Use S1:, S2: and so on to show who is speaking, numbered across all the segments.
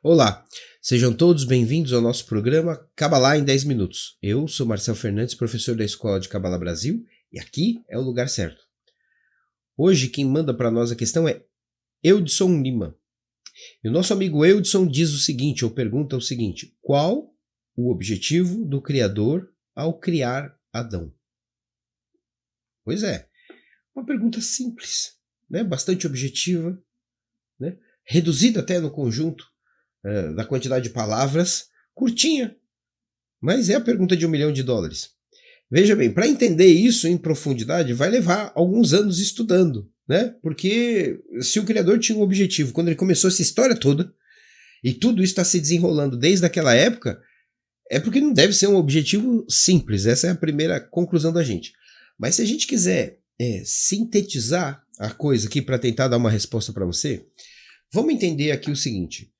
S1: Olá, sejam todos bem-vindos ao nosso programa Cabalá em 10 minutos. Eu sou Marcel Fernandes, professor da Escola de Cabalá Brasil, e aqui é o lugar certo. Hoje quem manda para nós a questão é Eudson Lima. E o nosso amigo Eudson diz o seguinte, ou pergunta o seguinte: qual o objetivo do Criador ao criar Adão? Pois é, uma pergunta simples, né? Bastante objetiva, né? Reduzida até no conjunto da quantidade de palavras, curtinha, mas é a pergunta de $1 milhão. Veja bem, para entender isso em profundidade vai levar alguns anos estudando, né? Porque se o Criador tinha um objetivo quando ele começou essa história toda, e tudo isso está se desenrolando desde aquela época, é porque não deve ser um objetivo simples. Essa é a primeira conclusão da gente. Mas se a gente quiser sintetizar a coisa aqui para tentar dar uma resposta para você, vamos entender aqui o seguinte.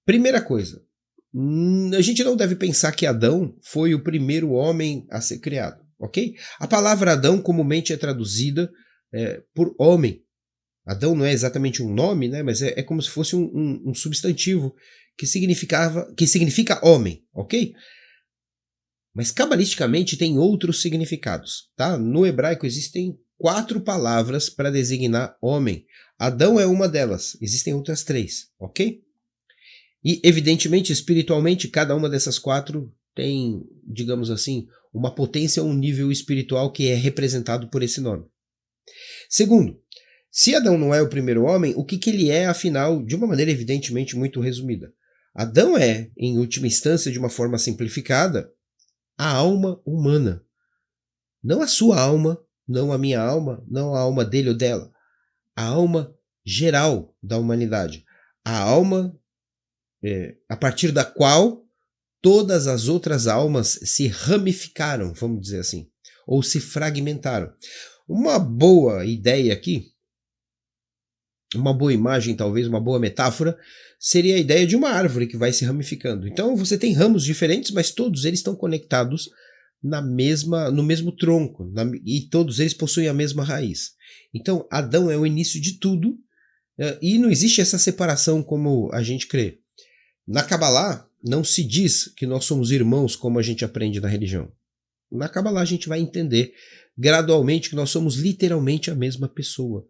S1: Primeira coisa, a gente não deve pensar que Adão foi o primeiro homem a ser criado, ok? A palavra Adão comumente é traduzida por homem. Adão não é exatamente um nome, né? Mas é como se fosse um substantivo que significa homem, ok? Mas cabalisticamente tem outros significados, tá? No hebraico existem 4 palavras para designar homem. Adão é uma delas, existem outras 3, ok? E, evidentemente, espiritualmente, cada uma dessas 4 tem, digamos assim, uma potência ou um nível espiritual que é representado por esse nome. Segundo, se Adão não é o primeiro homem, o que ele é, afinal, de uma maneira evidentemente muito resumida? Adão é, em última instância, de uma forma simplificada, a alma humana. Não a sua alma, não a minha alma, não a alma dele ou dela. A alma geral da humanidade. A alma a partir da qual todas as outras almas se ramificaram, vamos dizer assim, ou se fragmentaram. Uma boa ideia aqui, uma boa imagem, talvez, uma boa metáfora, seria a ideia de uma árvore que vai se ramificando. Então você tem ramos diferentes, mas todos eles estão conectados no mesmo tronco, e todos eles possuem a mesma raiz. Então Adão é o início de tudo, e não existe essa separação como a gente crê. Na Kabbalah, não se diz que nós somos irmãos como a gente aprende na religião. Na Kabbalah a gente vai entender gradualmente que nós somos literalmente a mesma pessoa,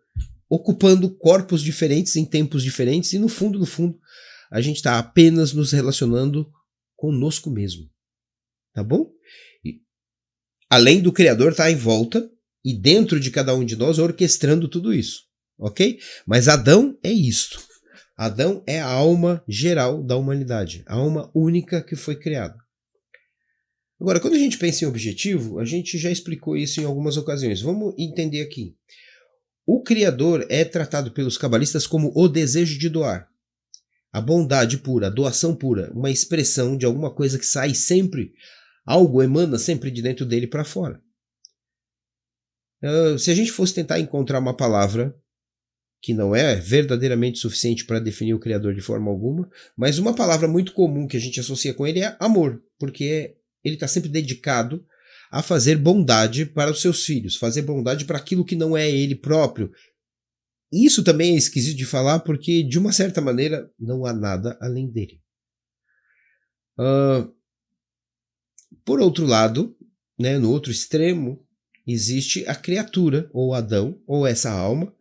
S1: ocupando corpos diferentes em tempos diferentes e no fundo, a gente está apenas nos relacionando conosco mesmo. Tá bom? E, além do Criador estar em volta e dentro de cada um de nós orquestrando tudo isso. Ok? Mas Adão é isto. Adão é a alma geral da humanidade, a alma única que foi criada. Agora, quando a gente pensa em objetivo, a gente já explicou isso em algumas ocasiões. Vamos entender aqui. O Criador é tratado pelos cabalistas como o desejo de doar. A bondade pura, a doação pura, uma expressão de alguma coisa que sai sempre, algo emana sempre de dentro dele para fora. Se a gente fosse tentar encontrar uma palavra que não é verdadeiramente suficiente para definir o Criador de forma alguma, mas uma palavra muito comum que a gente associa com ele é amor, porque ele está sempre dedicado a fazer bondade para os seus filhos, fazer bondade para aquilo que não é ele próprio. Isso também é esquisito de falar, porque de uma certa maneira não há nada além dele. Por outro lado, né, no outro extremo, existe a criatura, ou Adão, ou essa alma,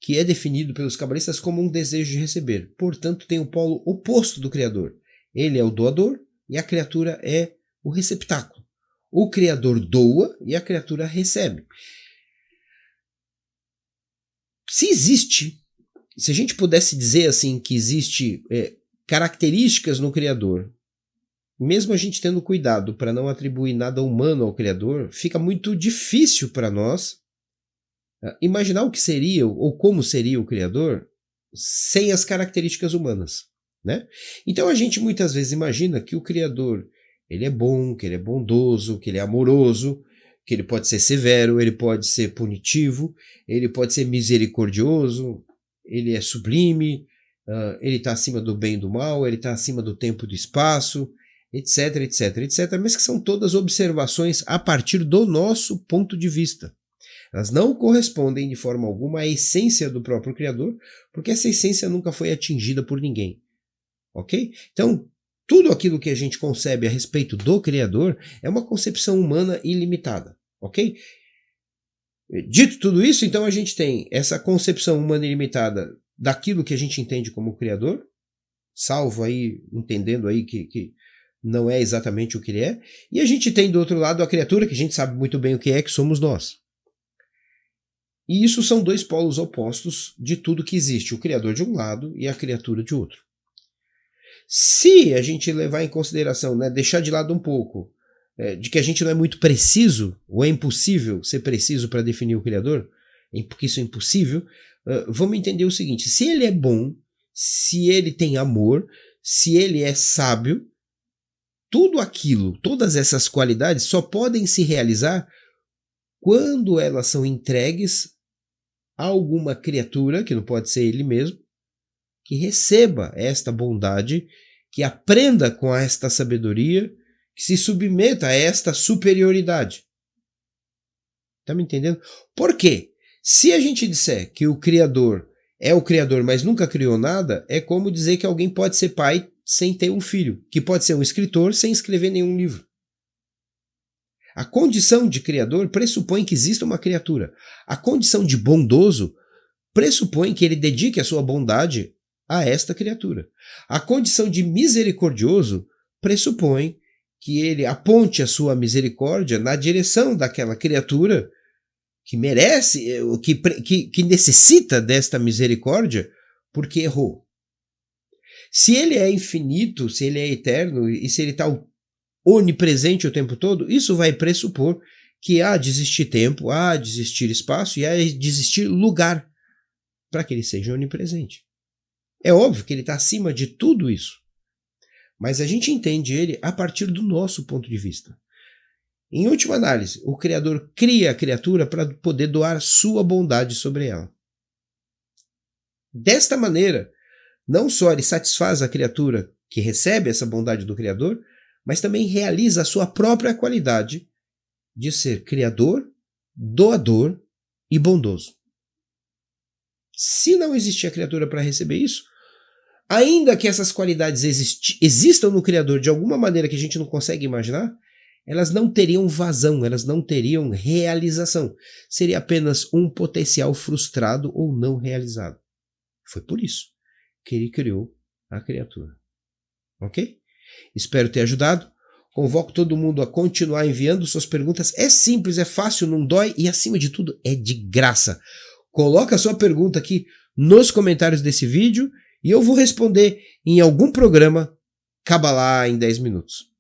S1: que é definido pelos cabalistas como um desejo de receber. Portanto, tem o polo oposto do Criador. Ele é o doador e a criatura é o receptáculo. O Criador doa e a criatura recebe. Se a gente pudesse dizer assim que existe características no Criador, mesmo a gente tendo cuidado para não atribuir nada humano ao Criador, fica muito difícil para nós imaginar o que seria ou como seria o Criador sem as características humanas, né? Então a gente muitas vezes imagina que o Criador ele é bom, que ele é bondoso, que ele é amoroso, que ele pode ser severo, ele pode ser punitivo, ele pode ser misericordioso, ele é sublime, ele está acima do bem e do mal, ele está acima do tempo e do espaço, etc, etc, etc, mas que são todas observações a partir do nosso ponto de vista. Elas não correspondem de forma alguma à essência do próprio Criador, porque essa essência nunca foi atingida por ninguém. ok? Então, tudo aquilo que a gente concebe a respeito do Criador é uma concepção humana ilimitada, ok? Dito tudo isso, então a gente tem essa concepção humana ilimitada daquilo que a gente entende como Criador, salvo aí, entendendo aí que não é exatamente o que ele é, e a gente tem do outro lado a criatura, que a gente sabe muito bem o que somos nós. E isso são dois polos opostos de tudo que existe, o Criador de um lado e a criatura de outro. Se a gente levar em consideração, né, deixar de lado um pouco, de que a gente não é muito preciso, ou é impossível ser preciso para definir o Criador, porque isso é impossível, vamos entender o seguinte: se ele é bom, se ele tem amor, se ele é sábio, tudo aquilo, todas essas qualidades só podem se realizar quando elas são entregues a alguma criatura, que não pode ser ele mesmo, que receba esta bondade, que aprenda com esta sabedoria, que se submeta a esta superioridade. Tá me entendendo? Por quê? Se a gente disser que o Criador é o Criador, mas nunca criou nada, é como dizer que alguém pode ser pai sem ter um filho, que pode ser um escritor sem escrever nenhum livro. A condição de Criador pressupõe que exista uma criatura. A condição de bondoso pressupõe que ele dedique a sua bondade a esta criatura. A condição de misericordioso pressupõe que ele aponte a sua misericórdia na direção daquela criatura que merece, que necessita desta misericórdia porque errou. Se ele é infinito, se ele é eterno e se ele está onipresente o tempo todo, isso vai pressupor que há de existir tempo, há de existir espaço e há de existir lugar para que ele seja onipresente. É óbvio que ele está acima de tudo isso, mas a gente entende ele a partir do nosso ponto de vista. Em última análise, o Criador cria a criatura para poder doar sua bondade sobre ela. Desta maneira, não só ele satisfaz a criatura que recebe essa bondade do Criador, mas também realiza a sua própria qualidade de ser criador, doador e bondoso. Se não existir a criatura para receber isso, ainda que essas qualidades existam no Criador de alguma maneira que a gente não consegue imaginar, elas não teriam vazão, elas não teriam realização. Seria apenas um potencial frustrado ou não realizado. Foi por isso que ele criou a criatura. Ok? Espero ter ajudado. Convoco todo mundo a continuar enviando suas perguntas. É simples, é fácil, não dói e, acima de tudo, é de graça. Coloca a sua pergunta aqui nos comentários desse vídeo e eu vou responder em algum programa Kabbalah em 10 minutos.